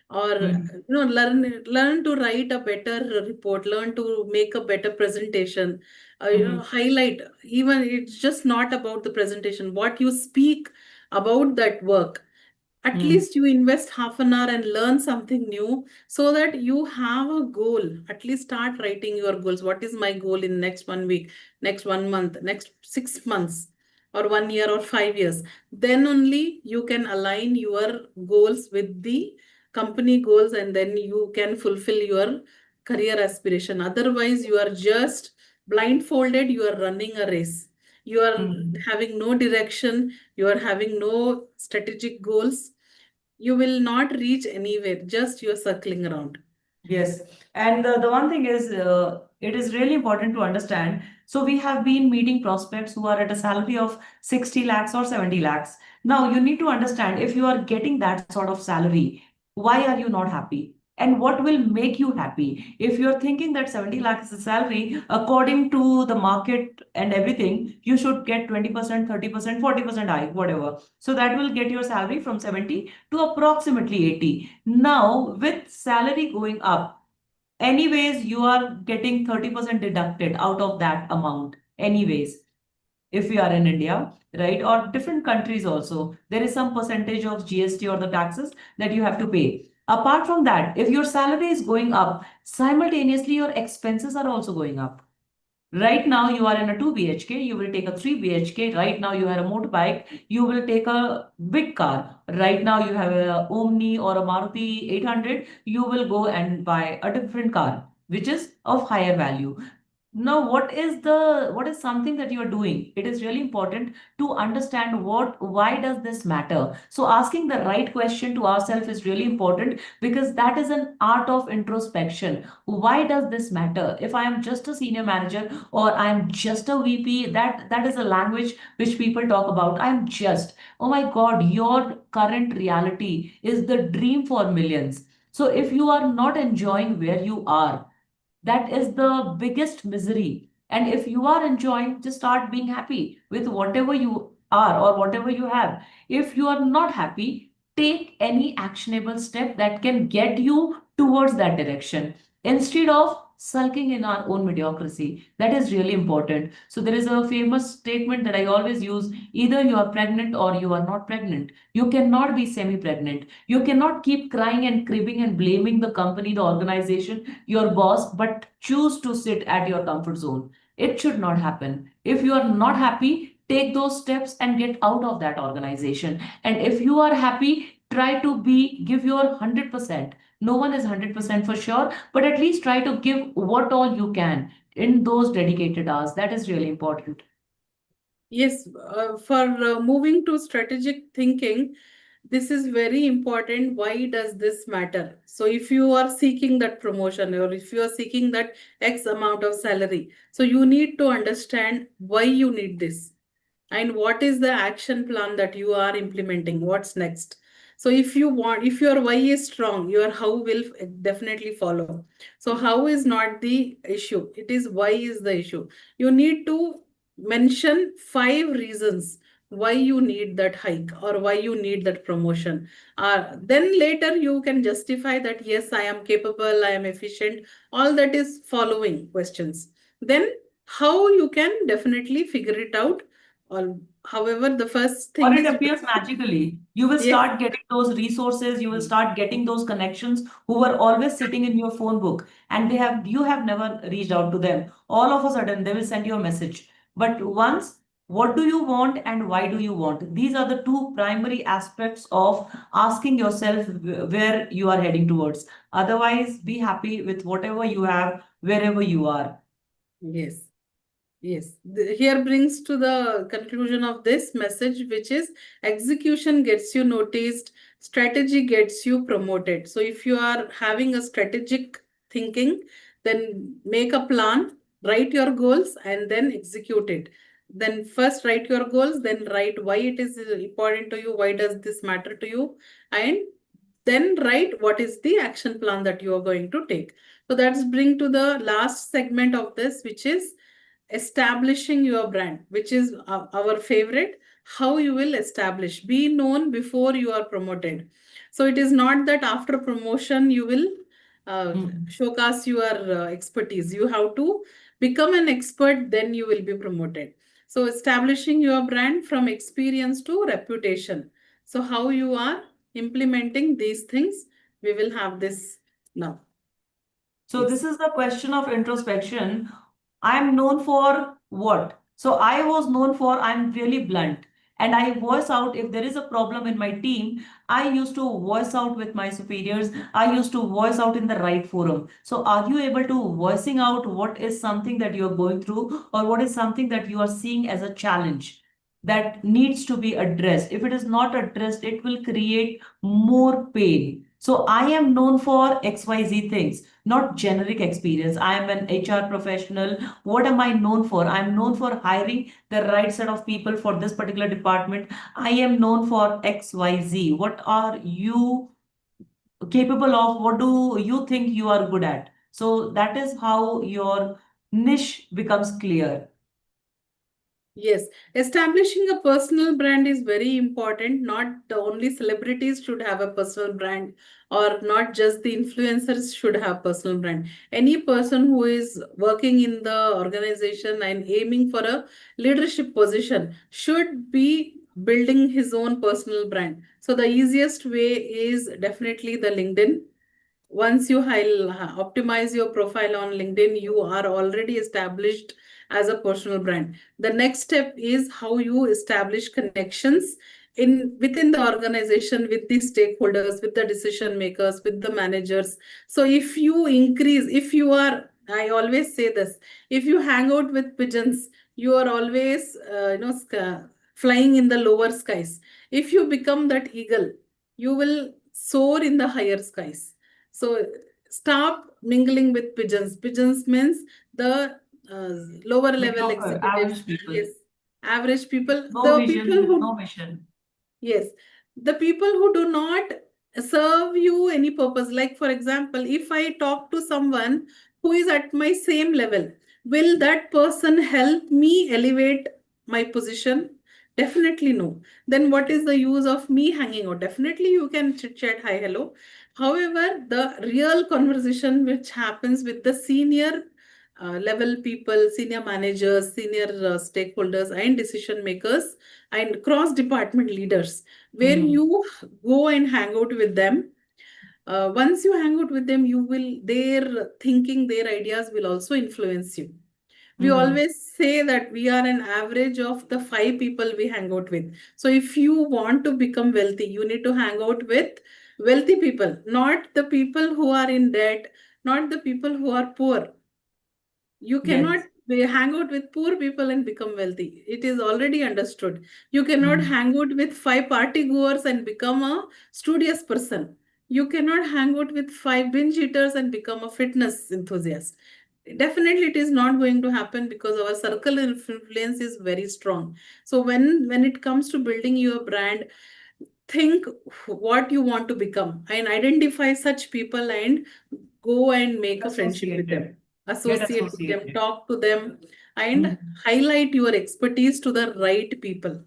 Speaker 1: or
Speaker 2: Mhm.
Speaker 1: learn to write a better report, learn to make a better presentation,
Speaker 2: Mhm.
Speaker 1: highlight. Even it's just not about the presentation, what you speak about that work. At
Speaker 2: Mhm.
Speaker 1: least you invest half an hour and learn something new so that you have a goal. At least start writing your goals. What is my goal in next 1 week, next 1 month, next 6 months, or 1 year or 5 years? Then only you can align your goals with the company goals, and then you can fulfill your career aspiration. Otherwise, you are just blindfolded, you are running a race. You are
Speaker 2: Mhm.
Speaker 1: having no direction, you are having no strategic goals, you will not reach anywhere, just you're circling around.
Speaker 2: Yes, and the one thing is, it is really important to understand. So we have been meeting prospects who are at a salary of 60 lakhs or 70 lakhs. Now you need to understand if you are getting that sort of salary, why are you not happy? And what will make you happy? If you're thinking that 70 lakhs is a salary, according to the market and everything, you should get 20%, 30%, 40% hike, whatever. So that will get your salary from 70 to approximately 80. Now, with salary going up, anyways, you are getting 30% deducted out of that amount, anyways. if we are in India, right? Or different countries also, there is some percentage of GST or the taxes that you have to pay. Apart from that, if your salary is going up, simultaneously your expenses are also going up. Right now, you are in a 2 BHK, you will take a 3 BHK. Right now, you have a motorbike, you will take a big car. Right now, you have a Omni or a Maruti 800, you will go and buy a different car, which is of higher value. Now, what is something that you are doing? It is really important to understand why does this matter? So asking the right question to ourselves is really important because that is an art of introspection. Why does this matter? If I am just a senior manager or I am just a VP, that is a language which people talk about. I am just, oh my God, your current reality is the dream for millions. So if you are not enjoying where you are, that is the biggest misery. And if you are enjoying, just start being happy with whatever you are or whatever you have. If you are not happy, take any actionable step that can get you towards that direction instead of sulking in our own mediocrity. That is really important. So there is a famous statement that I always use: either you are pregnant or you are not pregnant. You cannot be semi pregnant. You cannot keep crying and cribbing and blaming the company, the organization, your boss, but choose to sit at your comfort zone. It should not happen. If you are not happy, take those steps and get out of that organization. And if you are happy, try to give your 100%. No one is 100% for sure, but at least try to give what all you can in those dedicated hours. That is really important.
Speaker 1: Yes, for moving to strategic thinking, this is very important. Why does this matter? So, if you are seeking that promotion or if you are seeking that X amount of salary, so you need to understand why you need this and what is the action plan that you are implementing. What's next? So, if your why is strong, your how will definitely follow. So, how is not the issue, it is why is the issue. You need to mention 5 reasons why you need that hike or why you need that promotion. Then later you can justify that yes, I am capable, I am efficient. All that is following questions. Then how you can definitely figure it out. Or, however, the first
Speaker 2: Or
Speaker 1: thing
Speaker 2: it
Speaker 1: is
Speaker 2: appears magically. You will
Speaker 1: yes.
Speaker 2: start getting those resources, you will start getting those connections who were always sitting in your phone book and you have never reached out to them. All of a sudden, they will send you a message. But once, what do you want and why do you want? These are the two primary aspects of asking yourself where you are heading towards. Otherwise, be happy with whatever you have, wherever you are.
Speaker 1: Yes. Yes, here brings to the conclusion of this message, which is execution gets you noticed, strategy gets you promoted. So, if you are having a strategic thinking, then make a plan, write your goals, and then execute it. Then, first write your goals, then write why it is important to you, why does this matter to you, and then write what is the action plan that you are going to take. So, that's bring to the last segment of this, which is establishing your brand, which is our favorite. How you will establish, be known before you are promoted. So it is not that after promotion you will
Speaker 2: Hmm.
Speaker 1: showcase your expertise. You have to become an expert, then you will be promoted. So establishing your brand from experience to reputation. So how you are implementing these things, we will have this now.
Speaker 2: So this
Speaker 1: Yes.
Speaker 2: is the question of introspection. I'm known for what? So I was known for I'm really blunt. And I voice out if there is a problem in my team. I used to voice out with my superiors. I used to voice out in the right forum. So are you able to voicing out what is something that you're going through or what is something that you are seeing as a challenge that needs to be addressed? If it is not addressed, it will create more pain. So I am known for XYZ things, not generic experience. I am an HR professional. What am I known for? I'm known for hiring the right set of people for this particular department. I am known for XYZ. What are you capable of? What do you think you are good at? So that is how your niche becomes clear.
Speaker 1: Yes, establishing a personal brand is very important. Not the only celebrities should have a personal brand, or not just the influencers should have personal brand. Any person who is working in the organization and aiming for a leadership position should be building his own personal brand. So the easiest way is definitely the LinkedIn. Once you optimize your profile on LinkedIn, you are already established as a personal brand. The next step is how you establish connections in within the organization, with the stakeholders, with the decision makers, with the managers. So if you increase, if you are, I always say this, if you hang out with pigeons, you are always flying in the lower skies. If you become that eagle, you will soar in the higher skies. So stop mingling with pigeons. Pigeons means the lower level
Speaker 2: Mediocre,
Speaker 1: executives.
Speaker 2: average people
Speaker 1: Yes, average
Speaker 2: with
Speaker 1: people.
Speaker 2: no
Speaker 1: The
Speaker 2: vision,
Speaker 1: people
Speaker 2: with no
Speaker 1: who,
Speaker 2: mission.
Speaker 1: yes, the people who do not serve you any purpose. Like, for example, if I talk to someone who is at my same level, will that person help me elevate my position? Definitely no. Then what is the use of me hanging out? Definitely you can chit chat, hi, hello. However, the real conversation which happens with the senior level people, senior managers, senior stakeholders, and decision makers, and cross department leaders, where
Speaker 2: Hmm.
Speaker 1: you go and hang out with them. Once you hang out with them, you will, their thinking, their ideas will also influence you. We
Speaker 2: Hmm.
Speaker 1: always say that we are an average of the five people we hang out with. So if you want to become wealthy, you need to hang out with wealthy people, not the people who are in debt, not the people who are poor. You cannot
Speaker 2: Yes.
Speaker 1: hang out with poor people and become wealthy. It is already understood. You cannot
Speaker 2: Hmm.
Speaker 1: hang out with five party goers and become a studious person. You cannot hang out with five binge eaters and become a fitness enthusiast. Definitely, it is not going to happen because our circle of influence is very strong. So when it comes to building your brand, think what you want to become and identify such people and go and make a friendship with them,
Speaker 2: Associated. Get
Speaker 1: associate with them,
Speaker 2: associated.
Speaker 1: talk to them, and
Speaker 2: Hmm.
Speaker 1: highlight your expertise to the right people.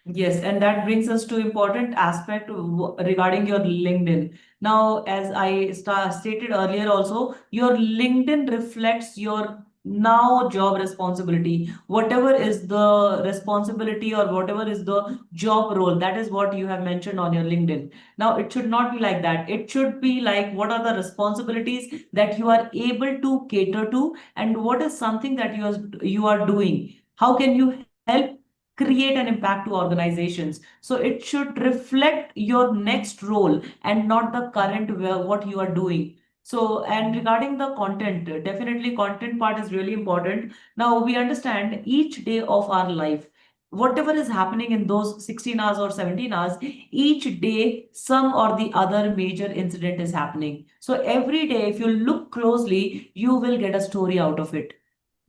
Speaker 2: Yes, and that brings us to important aspect regarding your LinkedIn. Now, as I stated earlier also, your LinkedIn reflects your now job responsibility. Whatever is the responsibility or whatever is the job role, that is what you have mentioned on your LinkedIn. Now, it should not be like that. It should be like what are the responsibilities that you are able to cater to, and what is something that you are doing. How can you help create an impact to organizations? So it should reflect your next role and not the current what you are doing. So, and regarding the content, definitely content part is really important. Now we understand each day of our life, whatever is happening in those 16 hours or 17 hours, each day some or the other major incident is happening. So every day if you look closely, you will get a story out of it.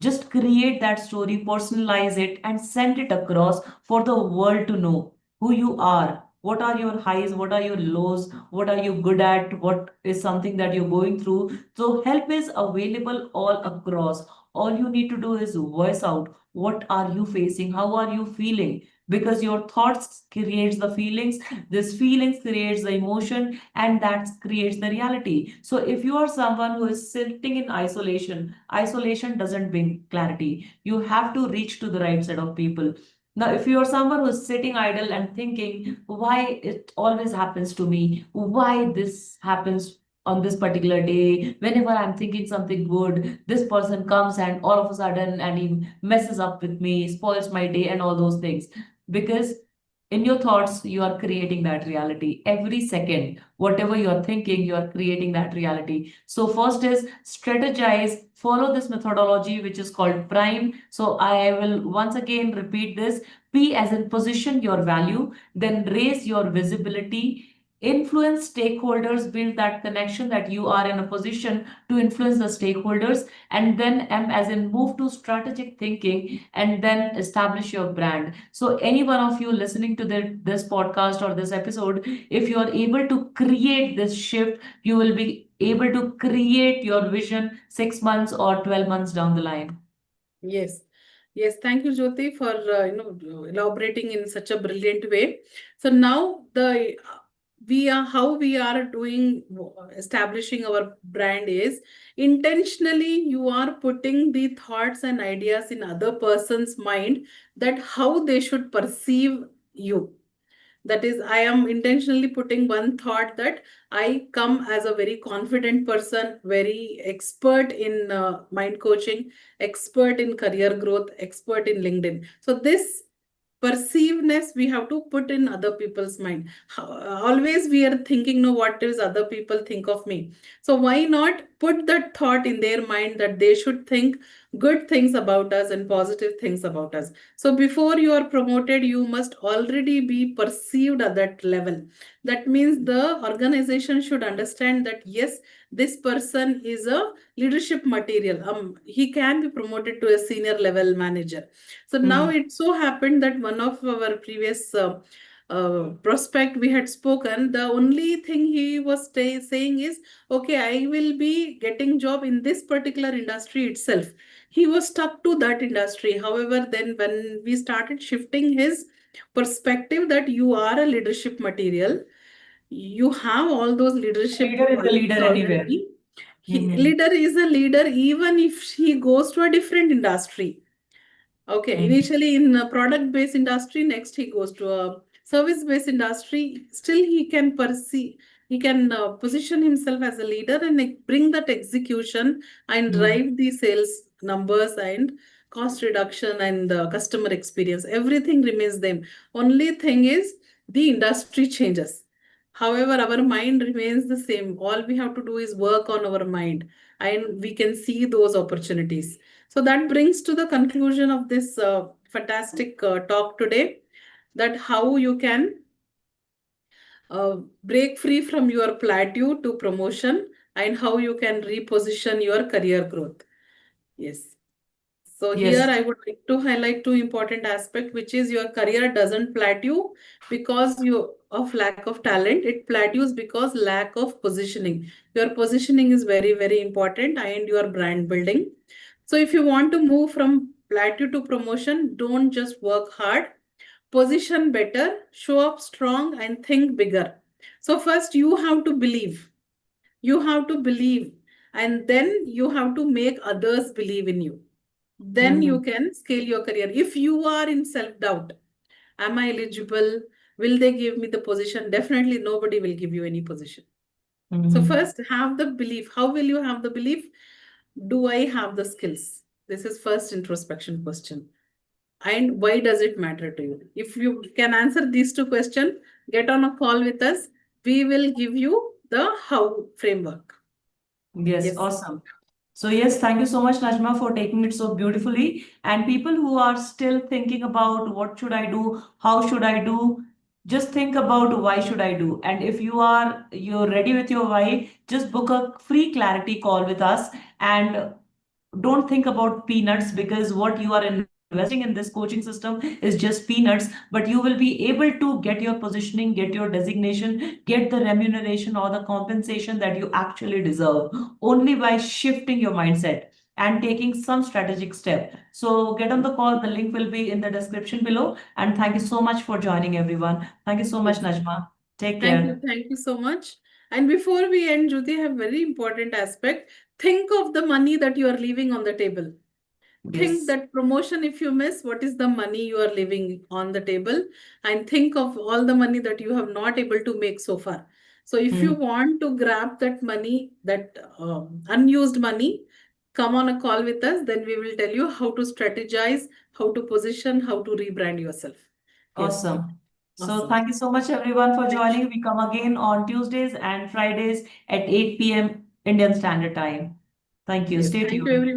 Speaker 2: Just create that story, personalize it, and send it across for the world to know who you are. What are your highs? What are your lows? What are you good at? What is something that you're going through? So, help is available all across. All you need to do is voice out. What are you facing? How are you feeling? Because your thoughts creates the feelings, this feelings creates the emotion, and that creates the reality. So if you are someone who is sitting in isolation, isolation doesn't bring clarity. You have to reach to the right set of people. Now if you are someone who is sitting idle and thinking why it always happens to me, why this happens on this particular day, whenever I'm thinking something good, this person comes and all of a sudden and he messes up with me, spoils my day and all those things. Because in your thoughts you are creating that reality every second. Whatever you are thinking, you are creating that reality. So first is strategize, follow this methodology which is called prime. So I will once again repeat this. P as in position your value, then raise your visibility, influence stakeholders, build that connection that you are in a position to influence the stakeholders, and then M as in move to strategic thinking, and then establish your brand. So any one of you listening to this podcast or this episode, if you are able to create this shift, you will be able to create your vision 6 months or 12 months down the line.
Speaker 1: Yes. Yes, thank you, Jyoti, for elaborating in such a brilliant way. So now the we are how we are doing establishing our brand is intentionally you are putting the thoughts and ideas in other person's mind that how they should perceive you. That is, I am intentionally putting one thought that I come as a very confident person, very expert in mind coaching, expert in career growth, expert in LinkedIn. So this perceiveness we have to put in other people's mind. Always we are thinking, no, what does other people think of me? So why not put that thought in their mind that they should think good things about us and positive things about us. So before you are promoted, you must already be perceived at that level. That means the organization should understand that yes, this person is a leadership material. He can be promoted to a senior level manager. So now
Speaker 2: Hmm.
Speaker 1: it so happened that one of our previous prospect we had spoken, the only thing he was saying is, okay, I will be getting job in this particular industry itself. He was stuck to that industry. However, then when we started shifting his perspective that you are a leadership material, you have all those
Speaker 2: A
Speaker 1: leadership
Speaker 2: leader is a
Speaker 1: qualities
Speaker 2: leader anywhere.
Speaker 1: already.
Speaker 2: Hmm.
Speaker 1: Leader is a leader even if he goes to a different industry. Okay,
Speaker 2: Hmm.
Speaker 1: initially in a product-based industry, next he goes to a service-based industry. Still, he can position himself as a leader and like, bring that execution and
Speaker 2: Hmm.
Speaker 1: drive the sales numbers and cost reduction and the customer experience. Everything remains same. Only thing is the industry changes. However, our mind remains the same. All we have to do is work on our mind, and we can see those opportunities. So that brings to the conclusion of this fantastic talk today, that how you can break free from your plateau to promotion and how you can reposition your career growth. Yes. So here
Speaker 2: Yes.
Speaker 1: I would like to highlight two important aspects, which is your career doesn't plateau because you of lack of talent. It plateaus because lack of positioning. Your positioning is very, very important and your brand building. So if you want to move from plateau to promotion, don't just work hard, position better, show up strong and think bigger. So first you have to believe. You have to believe and then you have to make others believe in you. Then
Speaker 2: Hmm.
Speaker 1: you can scale your career. If you are in self doubt, am I eligible? Will they give me the position? Definitely nobody will give you any position. So
Speaker 2: Hmm.
Speaker 1: first have the belief. How will you have the belief? Do I have the skills? This is first introspection question. And why does it matter to you? If you can answer these two questions, get on a call with us. We will give you the how framework.
Speaker 2: Yes,
Speaker 1: Yes.
Speaker 2: awesome. So yes, thank you so much, Najma, for taking it so beautifully. And people who are still thinking about what should I do, how should I do, just think about why should I do. And if you're ready with your why, just book a free clarity call with us and don't think about peanuts because what you are investing in this coaching system is just peanuts, but you will be able to get your positioning, get your designation, get the remuneration or the compensation that you actually deserve only by shifting your mindset and taking some strategic step. So get on the call. The link will be in the description below. And thank you so much for joining, everyone. Thank you so much,
Speaker 1: Yes.
Speaker 2: Najma. Take care.
Speaker 1: Thank you so much. And before we end, Jyoti, I have very important aspect. Think of the money that you are leaving on the table. Think
Speaker 2: Yes.
Speaker 1: that promotion, if you miss, what is the money you are leaving on the table? And think of all the money that you have not able to make so far. So if you
Speaker 2: Hmm.
Speaker 1: want to grab that money, that unused money, come on a call with us. Then we will tell you how to strategize, how to position, how to rebrand yourself. Yes,
Speaker 2: Awesome. So
Speaker 1: awesome.
Speaker 2: thank you so much everyone for
Speaker 1: Thank
Speaker 2: joining. We come again on Tuesdays and Fridays at 8 p.m. Indian Standard Time. Thank you.
Speaker 1: Yes,
Speaker 2: Stay
Speaker 1: thank you,
Speaker 2: tuned.
Speaker 1: everyone.